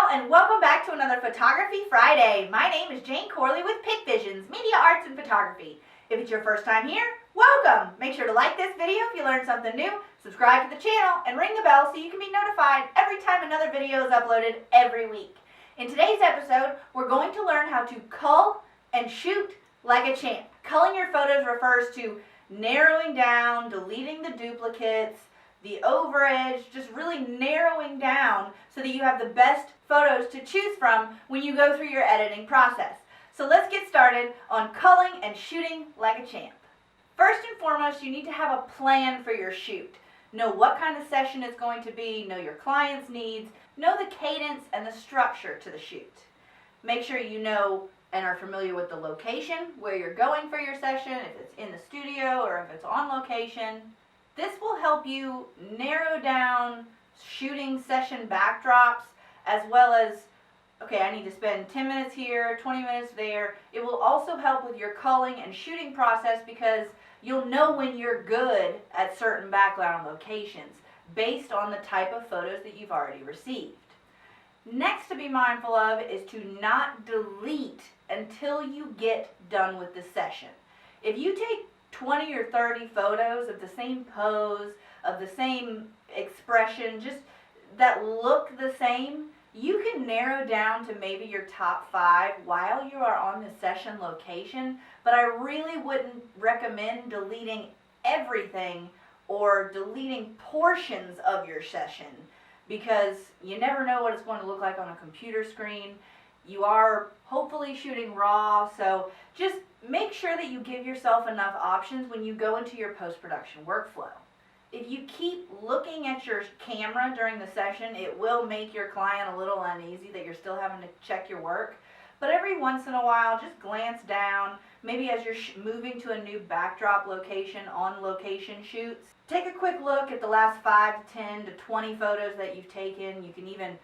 y'all, and welcome back to another Photography Friday. My name is Jane Corley with Pic Visions, Media Arts and Photography. If it's your first time here, welcome! Make sure to like this video if you learned something new, subscribe to the channel, and ring the bell so you can be notified every time another video is uploaded every week. In today's episode, we're going to learn how to cull and shoot like a champ. Culling your photos refers to narrowing down, deleting the duplicates, the overage, just really narrowing down so that you have the best photos to choose from when you go through your editing process. So let's get started on culling and shooting like a champ. First and foremost, you need to have a plan for your shoot. Know what kind of session it's going to be, know your client's needs, know the cadence and the structure to the shoot. Make sure you know and are familiar with the location, where you're going for your session, if it's in the studio or if it's on location. This will help you narrow down shooting session backdrops, as well as, okay, I need to spend 10 minutes here, 20 minutes there. It will also help with your culling and shooting process because you'll know when you're good at certain background locations based on the type of photos that you've already received. Next to be mindful of is to not delete until you get done with the session. If you take 20 or 30 photos of the same pose, of the same expression, just that look the same, you can narrow down to maybe your top 5 while you are on the session location, but I really wouldn't recommend deleting everything or deleting portions of your session because you never know what it's going to look like on a computer screen. You are hopefully shooting raw, so just make sure that you give yourself enough options when you go into your post-production workflow. If you keep looking at your camera during the session, it will make your client a little uneasy that you're still having to check your work. But every once in a while, just glance down, maybe as you're moving to a new backdrop location, on location shoots. Take a quick look at the last 5 to 10 to 20 photos that you've taken. You can even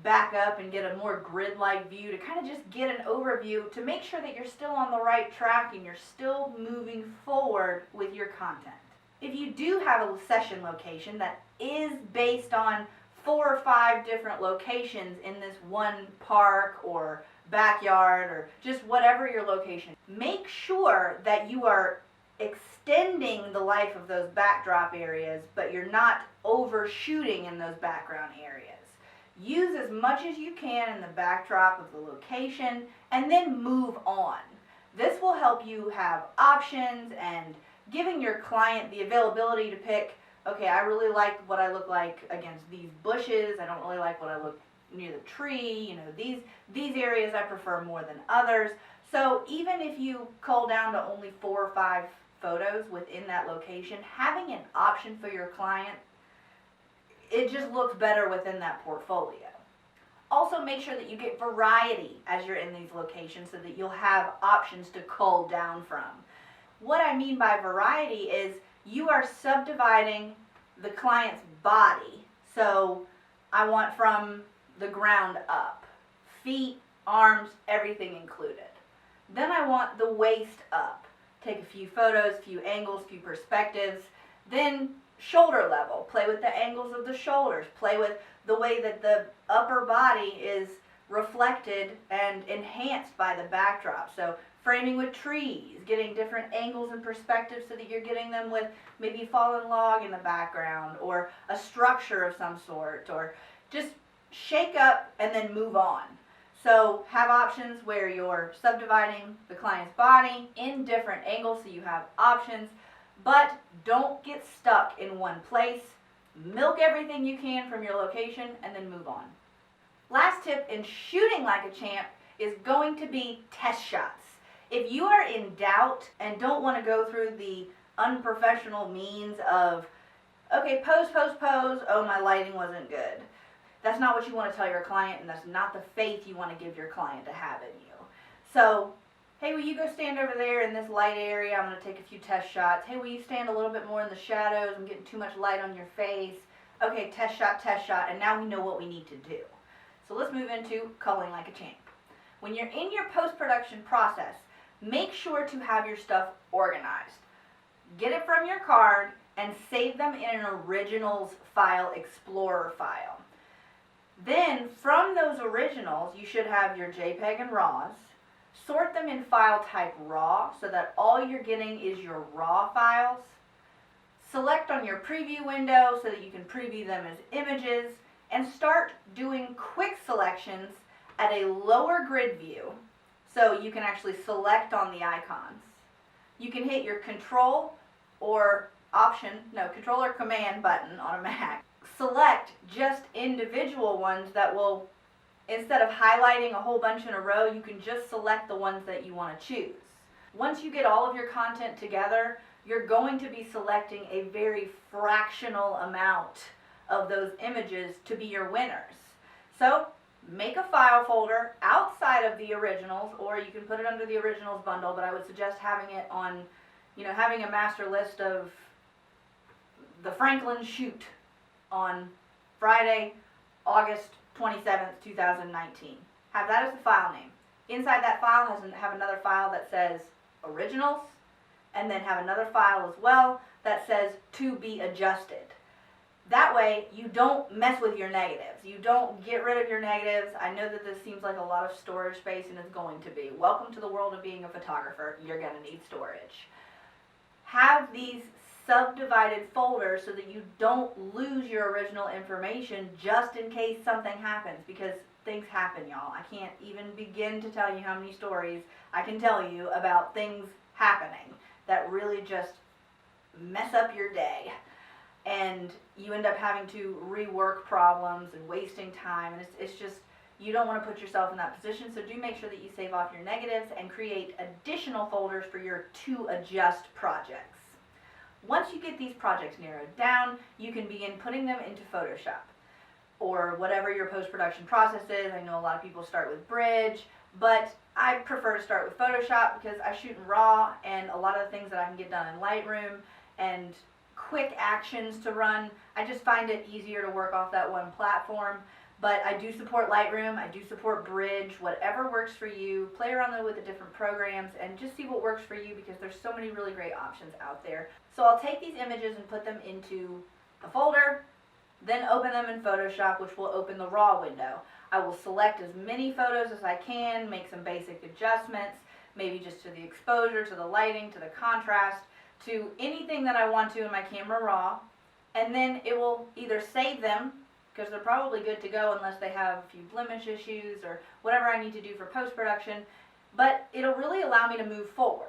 back up and get a more grid-like view to kind of just get an overview to make sure that you're still on the right track and you're still moving forward with your content. If you do have a session location that is based on 4 or 5 different locations in this one park or backyard or just whatever your location, make sure that you are extending the life of those backdrop areas, but you're not overshooting in those background areas. Use as much as you can in the backdrop of the location and then move on. This will help you have options and giving your client the availability to pick, okay, I really like what I look like against these bushes, I don't really like what I look near the tree, these areas I prefer more than others. So even if you cull down to only 4 or 5 photos within that location, having an option for your client, it just looks better within that portfolio. Also make sure that you get variety as you're in these locations so that you'll have options to cull down from. What I mean by variety is you are subdividing the client's body. So I want from the ground up, feet, arms, everything included. Then I want the waist up. Take a few photos, few angles, few perspectives. Then shoulder level, play with the angles of the shoulders, play with the way that the upper body is reflected and enhanced by the backdrop. So framing with trees, getting different angles and perspectives so that you're getting them with maybe fallen log in the background or a structure of some sort, or just shake up and then move on. So have options where you're subdividing the client's body in different angles so you have options. But don't get stuck in one place. Milk everything you can from your location and then move on. Last tip in shooting like a champ is going to be test shots. If you are in doubt and don't want to go through the unprofessional means of, okay, pose, pose, pose, oh, my lighting wasn't good. That's not what you want to tell your client, and that's not the faith you want to give your client to have in you. So, hey, will you go stand over there in this light area? I'm going to take a few test shots. Hey, will you stand a little bit more in the shadows? I'm getting too much light on your face. Okay, test shot, and now we know what we need to do. So let's move into culling like a champ. When you're in your post-production process, make sure to have your stuff organized. Get it from your card and save them in an originals file, Explorer file. Then from those originals, originals, you should have your JPEG and RAWs. Sort them in file type RAW so that all you're getting is your RAW files. Select on your preview window so that you can preview them as images, and start doing quick selections at a lower grid view so you can actually select on the icons. You can hit your Control or Command button on a Mac. Select just individual ones that will, instead of highlighting a whole bunch in a row, you can just select the ones that you want to choose. Once you get all of your content together, you're going to be selecting a very fractional amount of those images to be your winners. So make a file folder outside of the originals, or you can put it under the originals bundle, but I would suggest having it on, having a master list of the Franklin shoot on Friday, August 27th, 2019. Have that as the file name. Inside that file have another file that says originals, and then have another file as well that says to be adjusted. That way you don't mess with your negatives. You don't get rid of your negatives. I know that this seems like a lot of storage space, and it's going to be. Welcome to the world of being a photographer. You're going to need storage. Have these subdivided folders so that you don't lose your original information just in case something happens, because things happen, y'all. I can't even begin to tell you how many stories I can tell you about things happening that really just mess up your day, and you end up having to rework problems and wasting time, and it's just, you don't want to put yourself in that position. So do make sure that you save off your negatives and create additional folders for your to adjust projects. Once you get these projects narrowed down, you can begin putting them into Photoshop or whatever your post-production process is. I know a lot of people start with Bridge, but I prefer to start with Photoshop because I shoot in RAW, and a lot of the things that I can get done in Lightroom and quick actions to run, I just find it easier to work off that one platform. But I do support Lightroom, I do support Bridge, whatever works for you. Play around with the different programs and just see what works for you, because there's so many really great options out there. So I'll take these images and put them into a folder, then open them in Photoshop, which will open the RAW window. I will select as many photos as I can, make some basic adjustments, maybe just to the exposure, to the lighting, to the contrast, to anything that I want to in my camera raw, and then it will either save them, because they're probably good to go unless they have a few blemish issues or whatever I need to do for post-production, but it'll really allow me to move forward.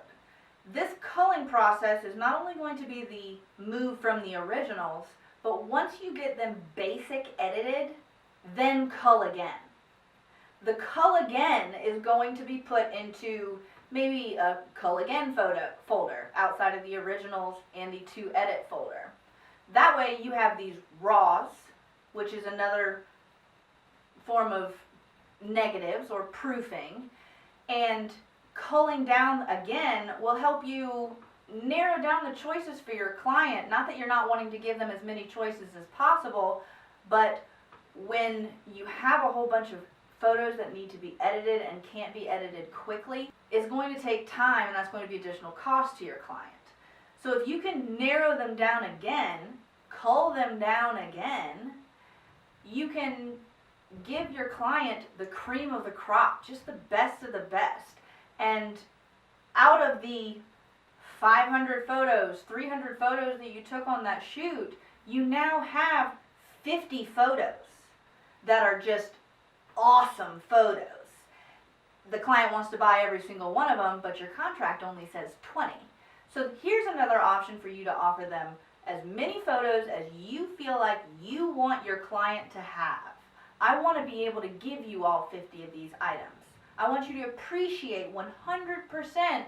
This culling process is not only going to be the move from the originals, but once you get them basic edited, then cull again. The cull again is going to be put into maybe a cull again folder outside of the originals and the to edit folder. That way you have these RAWs, which is another form of negatives or proofing, and culling down again will help you narrow down the choices for your client. Not that you're not wanting to give them as many choices as possible, but when you have a whole bunch of photos that need to be edited and can't be edited quickly, it's going to take time, and that's going to be additional cost to your client. So if you can narrow them down again, cull them down again, you can give your client the cream of the crop, just the best of the best. And out of the 500 photos, 300 photos that you took on that shoot, you now have 50 photos that are just awesome photos. The client wants to buy every single one of them, but your contract only says 20. So here's another option for you to offer them as many photos as you feel like you want your client to have. I want to be able to give you all 50 of these items. I want you to appreciate 100%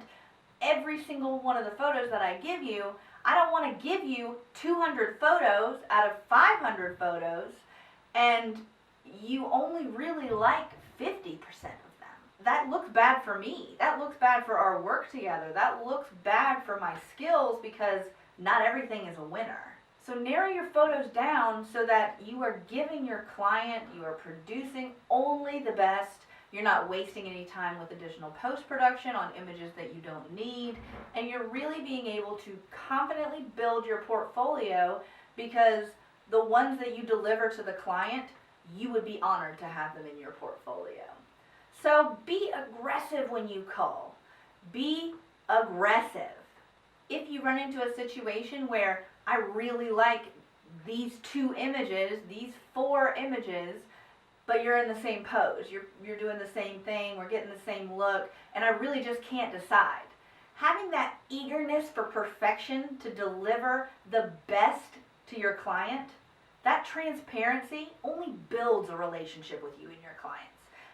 every single one of the photos that I give you. I don't want to give you 200 photos out of 500 photos and you only really like 50% of them. That looks bad for me. That looks bad for our work together. That looks bad for my skills, because not everything is a winner. So narrow your photos down so that you are giving your client, you are producing only the best. You're not wasting any time with additional post-production on images that you don't need, and you're really being able to confidently build your portfolio, because the ones that you deliver to the client, you would be honored to have them in your portfolio. So be aggressive when you cull. Be aggressive. If you run into a situation where I really like these 2 images, these 4 images, but you're in the same pose, you're doing the same thing, we're getting the same look, and I really just can't decide. Having that eagerness for perfection to deliver the best to your client, that transparency only builds a relationship with you and your clients.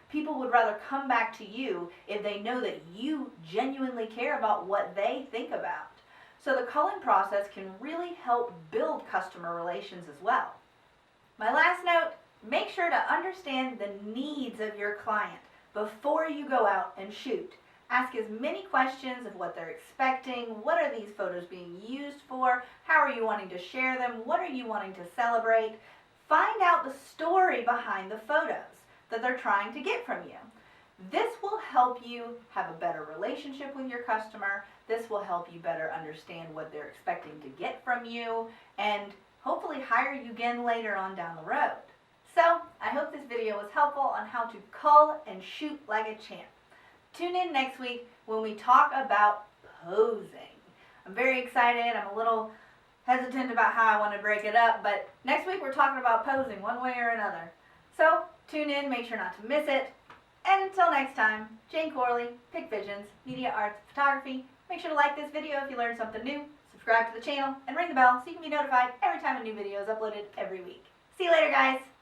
People would rather come back to you if they know that you genuinely care about what they think about. So the culling process can really help build customer relations as well. My last note, make sure to understand the needs of your client before you go out and shoot. Ask as many questions of what they're expecting, what are these photos being used for, how are you wanting to share them, what are you wanting to celebrate. Find out the story behind the photos that they're trying to get from you. This will help you have a better relationship with your customer. This will help you better understand what they're expecting to get from you and hopefully hire you again later on down the road. So I hope this video was helpful on how to cull and shoot like a champ. Tune in next week when we talk about posing. I'm very excited. I'm a little hesitant about how I want to break it up, but next week we're talking about posing one way or another. So tune in, make sure not to miss it. And until next time, Jane Corley, Pick Visions, Media Arts, Photography. Make sure to like this video if you learned something new, subscribe to the channel, and ring the bell so you can be notified every time a new video is uploaded every week. See you later, guys.